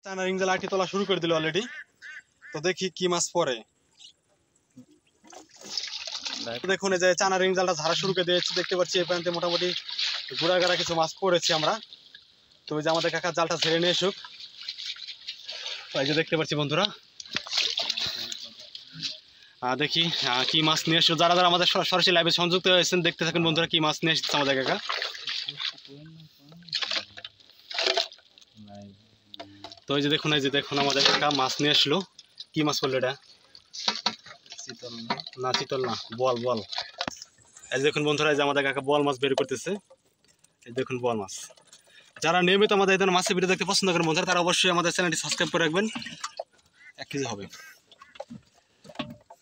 China ring জাল IT তোলা শুরু করে দিল অলরেডি। তো দেখি কি মাছ পড়ে। দেখুন এই যে চায়না রিং জালটা ঝাড়া শুরু করে দিয়েছি, দেখতে পাচ্ছি এই প্রান্তে মোটামুটি গুড়াগাড়া কিছু মাছ পড়েছি আমরা। তো ওই যে আমাদের কাকা জালটা ঝেড়ে নিয়ে এসুক। এই যে দেখতে পাচ্ছি বন্ধুরা, দেখি কি মাছ নিয়ে এসো। যারা যারা আমাদের সরাসরি লাইভে সংযুক্ত হয়েছেন দেখতে থাকেন বন্ধুরা, কি মাছ নিয়ে এসেছে আমাদের কাকা। তো এই যে দেখুন, এই যে দেখুন আমাদের কাকা মাছ নিয়ে আসলো। কি মাছ পড়লো এটা? না চিতল না, বল বল। এই দেখুন বন্ধুরা, এই যে আমাদের কাকা বল মাছ বের করতেছে। এই দেখুন বল মাছ। যারা নিয়মিত আমাদের এই ধরনের মাছের ভিডিও দেখতে পছন্দ করেন বন্ধুরা, তারা অবশ্যই আমাদের চ্যানেলটি সাবস্ক্রাইব করে রাখবেন। 1 কেজি হবে।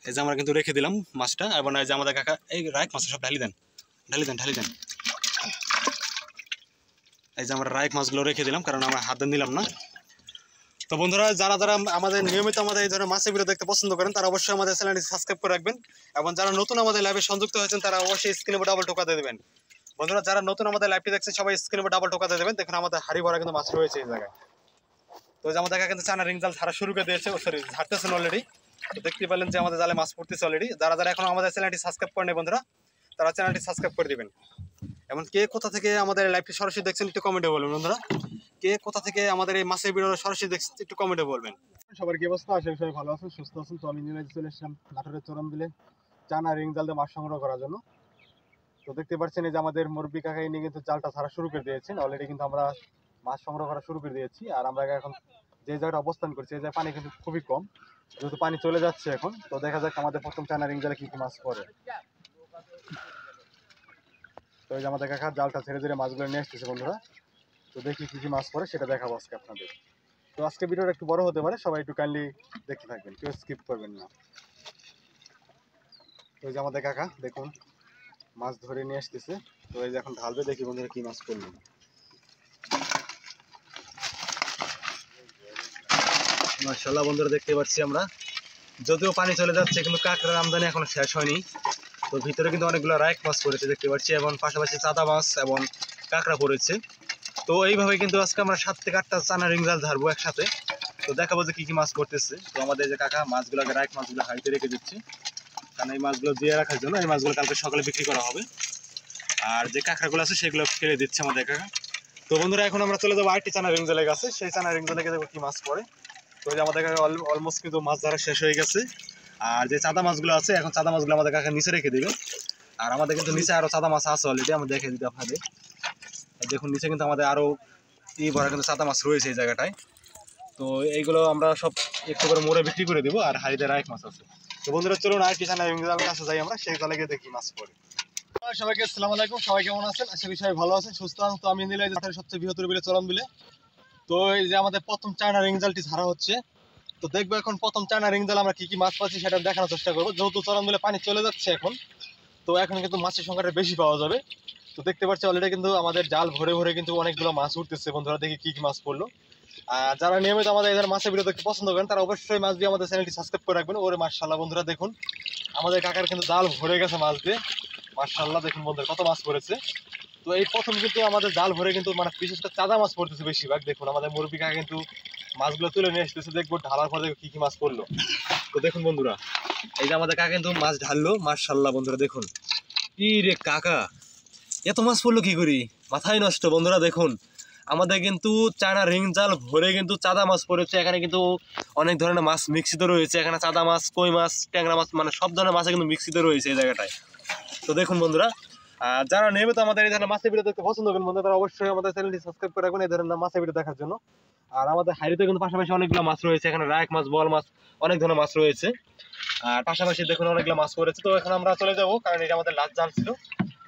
এই যে আমরা কিন্তু রেখে দিলাম মাছটা। এবং এই যে আমাদের কাকা এই রাইক মাছ সব ঢালি দেন, ঢালি দেন, ঢালি দেন। এই যে আমরা রাইক মাছগুলো রেখে দিলাম, কারণ আমরা হাত দিলাম না। তো বন্ধুরা, যারা যারা আমাদের নিয়মিত আমাদের এই ধরনের মাছের ভিডিও দেখতে পছন্দ করেন, তারা অবশ্যই আমাদের চ্যানেলটি সাবস্ক্রাইব করে রাখবেন। এবং যারা নতুন আমাদের লাইভে সংযুক্ত হয়েছেন, তারা অবশ্যই স্ক্রিনে ডাবল টোকা দিয়ে দেবেন। বন্ধুরা, যারা নতুন আমাদের লাইভটি দেখছেন, সবাই স্ক্রিনে ডাবল টোকা দিয়ে দেবেন। দেখুন আমাদের হাড়ি ভরা কিন্তু মাছ রয়েছে এই জায়গায়। তো যে আমাদের কাকা কিন্তু চায়না রিং জাল ঝাড়া শুরু করে দিয়েছে, সরি ঝাড়তেছেন অলরেডি। তো দেখতে পেলেন যে আমাদের জালে মাছ পড়তেছে অলরেডি। যারা যারা এখন আমাদের চ্যানেলটি সাবস্ক্রাইব করেন বন্ধুরা, তারা চ্যানেলটি সাবস্ক্রাইব করে দিবেন। এবং কে কোথা থেকে আমাদের লাইভটি সরাসরি দেখছেন একটু কমেন্টে বলবেন বন্ধুরা। কে কোথা থেকে আমাদের এই মাছের ভিডিও সরাসরি দেখছেন একটু কমেন্টে বলবেন। সবার কি অবস্থা? আশা করি সবাই ভালো আছেন, সুস্থ আছেন। তো আমি নিয়ে চলে এসেছিলাম নাটোরের চরম বিলে চায়না রিং জাল দিয়ে মাছ সংগ্রহ করার জন্য। তো দেখতে পাচ্ছেন এই যে আমাদের মুরব্বি কাকাই নিয়ে কিন্তু জালটা ছাড়া শুরু করে দিয়েছেন অলরেডি। কিন্তু আমরা মাছ সংগ্রহ করা শুরু করে দিয়েছি। আর আমরা এখন যে জায়গাটা অবস্থান করছি, এই জায়গায় পানি কিন্তু খুবই কম, যেহেতু পানি চলে যাচ্ছে এখন। তো দেখা যাক আমাদের প্রথম চায়না রিং জালে কি কি মাছ পড়ে। তো এই যে আমাদের কাকা জালটা ছেড়ে ছেড়ে মাছগুলো নিয়ে আসতেছে বন্ধুরা। তো দেখি কি কি মাছ পড়ে সেটা দেখাবো আজকে আপনাদের। তো আজকে ভিডিওটা একটু বড় হতে পারে, সবাই একটু কাইন্ডলি দেখতে থাকবেন, কেউ স্কিপ করবেন না। তো এই যে আমাদের কাকা দেখুন মাছ ধরে নিয়ে আসতেছে। তো এই যে এখন ঢালবে, দেখি বন্ধুরা কি মাছ পড়লো। মাশাআল্লাহ বন্ধুরা, দেখতে পাচ্ছি আমরা যদিও পানি চলে যাচ্ছে, কিন্তু কাঁকড়ার আমদানি এখনো শেষ হয়নি। তো ভিতরে কিন্তু অনেকগুলো রাইক মাছ পড়েছে দেখতে পাচ্ছি, এবং পাশাপাশি চাদা মাছ এবং কাঁকড়া পড়েছে। তো এইভাবে কিন্তু আজকে আমরা 7 থেকে 8টা চায়না রিং জাল ধরবো একসাথে। তো দেখাবো যে কি কি মাছ পড়তেছে। তো আমাদের যে কাকা মাছগুলোকে রাইক মাছগুলো হাইতে রেখে দিচ্ছে, কারণ এই মাছগুলো দিয়ে রাখার জন্য। এই মাছগুলো কালকে সকালে বিক্রি করা হবে। আর যে কাঁকড়াগুলো আছে সেগুলো ফেলে দিচ্ছে আমাদের কাকা। তো বন্ধুরা, এখন আমরা চলে যাবো আরেকটি চায়না রিং জালের কাছে। সেই চায়না রিং জালে দেখবো কি মাছ পড়ে। তো যে আমাদের কাকা অলমোস্ট কিন্তু মাছ ধরা শেষ হয়ে গেছে। আর যে চাদা মাছগুলো আছে, এখন চাদা মাছগুলো আমাদের কাকা নিচে রেখে দেবে। আর আমাদের কিন্তু নিচে আরো চাদা মাছ আছে অলরেডি, আমরা দেখে দিতে আপনাদের। দেখুন নিচে কিন্তু আমাদের আরো ভরা কিন্তু চাদা মাছ রয়েছে এই জায়গাটায়। তো এইগুলো আমরা সব একটু করে মোড়ে বিক্রি করে দেবো। আর হাড়িতে রাইক মাছ আছে। তো বন্ধুরা চলুন আরেকটি চায়না রিং জালের কাছে যাই আমরা, সেই জালে গিয়ে দেখি মাছ পড়ে। সবাইকে আসসালামু আলাইকুম, সবাই কেমন আছেন? আশা করি সবাই ভালো আছেন, সুস্থ আছেন। তো আমি নিলে সবচেয়ে বৃহত্তর বিলে চরম বিলে। তো এই যে আমাদের প্রথম চায়না রিং জালটি ছাড়া হচ্ছে। তো দেখবো এখন প্রথম চায়না রিং জাল আমরা কি কি মাছ পাচ্ছি সেটা দেখানোর চেষ্টা করবো। যেহেতু চরম বিলে পানি চলে যাচ্ছে এখন, তো এখন কিন্তু মাছের সংখ্যাটা বেশি পাওয়া যাবে। তো দেখতে পাচ্ছি অলরেডি কিন্তু আমাদের জাল ভরে ভরে কিন্তু অনেকগুলো মাছ উঠতেছে বন্ধুরা। দেখি কি কি মাছ পড়লো। আর যারা নিয়মিত আমাদের এদের মাছের ভিডিও দেখতে পছন্দ করেন, তারা অবশ্যই মাছ দিয়ে আমাদের চ্যানেলটি সাবস্ক্রাইব করে রাখবেন। ওরে মাশাআল্লাহ বন্ধুরা, দেখুন আমাদের কাকার কিন্তু জাল ভরে গেছে মাছ দিয়ে। মাশাআল্লাহ দেখুন বন্ধুরা কত মাছ পড়েছে। তো এই প্রথম কিন্তু আমাদের জাল ভরে কিন্তু মানে বিশেষ করে চাঁদা মাছ পড়তেছে বেশিরভাগ। দেখুন আমাদের মুরব্বি কাকা কিন্তু মাছগুলো তুলে নিয়ে আসতেছে, দেখবো ঢালার পরে কি কি মাছ পড়লো। তো দেখুন বন্ধুরা, এই যে আমাদের কাকা কিন্তু মাছ ঢাললো। মাশাআল্লাহ বন্ধুরা দেখুন, কি রে কাকা এত মাছ পড়লো কি করি, মাথায় নষ্ট। বন্ধুরা দেখুন আমাদের কিন্তু চায়না রিং জাল ভরে কিন্তু চাঁদা মাছ পড়েছে। এখানে কিন্তু অনেক ধরনের মাছ মিক্সিত রয়েছে। এখানে চাঁদা মাছ, কই মাছ, ট্যাংরা মাছ, মানে সব ধরনের মাছ কিন্তু মিক্সিত রয়েছে এই জায়গাটায়। তো দেখুন বন্ধুরা, যারা নিয়মিত আমাদের এই ধরনের মাছের ভিডিও দেখতে পছন্দ করেন বন্ধুরা, তারা অবশ্যই আমাদের চ্যানেলটি সাবস্ক্রাইব করে রাখবেন এই ধরনের মাছের ভিডিও দেখার জন্য। আর আমাদের হাড়িতে কিন্তু পাশাপাশি অনেকগুলো মাছ রয়েছে। এখানে রায়ক মাছ, বল মাছ, অনেক ধরনের মাছ রয়েছে। আর পাশাপাশি দেখুন অনেকগুলো মাছ পড়েছে। তো এখন আমরা চলে যাবো, কারণ এটা আমাদের লাস্ট জাল ছিল।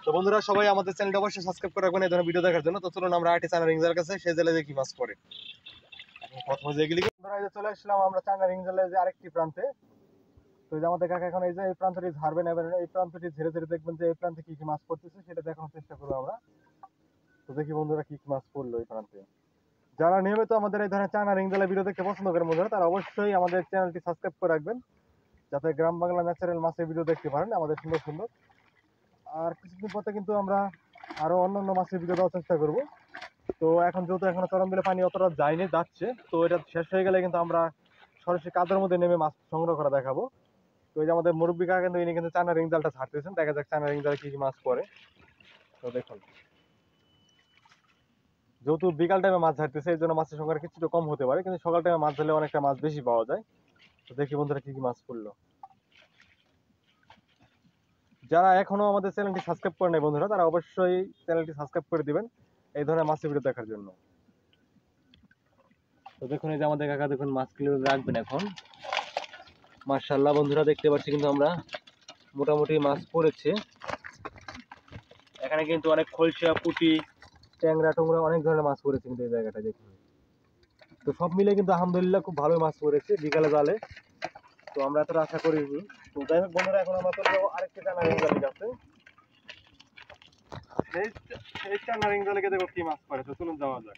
তো বন্ধুরা সবাই আমাদের চ্যানেলটা অবশ্যই সাবস্ক্রাইব করে রাখবেন এই ধরনের ভিডিও দেখার জন্য। তো চলুন আমরা আরেকটি চায়না রিং জালের কাছে, সেই জালে দেখি মাছ পড়ে। এখন প্রথমে যেগুলি বন্ধুরা, এই যে চলে আসলাম আমরা চায়না রিং জালের যে আরেকটি প্রান্তে। তো এই যে আমাদের কাকা এখন এই যে এই প্রান্তটি ঝাড়বেন, এবার এই প্রান্তটি ঝেড়ে ঝেড়ে দেখবেন যে এই প্রান্তে কি কি মাছ পড়তেছে সেটা দেখানোর চেষ্টা করবো আমরা। তো দেখি বন্ধুরা কি কি মাছ পড়লো এই প্রান্তে। যারা নিয়মিত আমাদের এই ধরনের চায়না রিং জালের ভিডিও দেখতে পছন্দ করেন বন্ধুরা, তারা অবশ্যই আমাদের চ্যানেলটি সাবস্ক্রাইব করে রাখবেন, যাতে গ্রাম বাংলা ন্যাচারাল মাছের ভিডিও দেখতে পারেন আমাদের সুন্দর সুন্দর। আর কিছুদিন পরে কিন্তু আমরা আরো অন্যান্য মাছের ভিডিও দেওয়ার চেষ্টা করবো। তো এখন যেহেতু এখনো চরম বিলে পানি অতটা যায়নি, যাচ্ছে, তো এটা শেষ হয়ে গেলে কিন্তু আমরা সরাসরি কাদের মধ্যে নেমে মাছ সংগ্রহ করা দেখাবো। তো এই যে আমাদের মুরব্বী কাকা কিন্তু ইনি কিন্তু চায়না রিং জালটা ছাড়তেছেন, দেখা যাক চায়না রিং জালে কি কি মাছ পড়ে। তো দেখুন, যেহেতু বিকাল টাইমে মাছ ছাড়তেছে এই জন্য মাছের সংখ্যা কিছুটা কম হতে পারে, কিন্তু সকাল টাইমে মাছ ধরলে অনেকটা মাছ বেশি পাওয়া যায়। তো দেখি বন্ধুরা কি কি মাছ পড়লো। যারা এখনো আমাদের চ্যানেলটি সাবস্ক্রাইব করে নাই বন্ধুরা, তারা অবশ্যই চ্যানেলটি সাবস্ক্রাইব করে দিবেন এই ধরনের মাছের ভিডিও দেখার জন্য। তো দেখুন এই যে আমাদের কাকা দেখুন মাছগুলো রাখবেন এখন। মাশাআল্লাহ বন্ধুরা দেখতে পাচ্ছি কিন্তু আমরা মোটামুটি মাছ পড়েছে এখানে, কিন্তু অনেক খলসা, পুঁটি, ট্যাংরা টুংরা অনেক ধরনের মাছ পড়েছে কিন্তু এই জায়গাটা দেখুন। তো সব মিলে কিন্তু আলহামদুলিল্লাহ খুব ভালো মাছ পড়েছে বিকালে জালে। তো আমরা এতটা আশা করিনি। তো যাই হোক বন্ধুরা, এখন আমরা চলে যাবো আরেকটি চায়না রিং জালের কাছে। সেই চায়না রিং জালে দেখো কি মাছ পড়ে, তো চলুন যাওয়া যাক।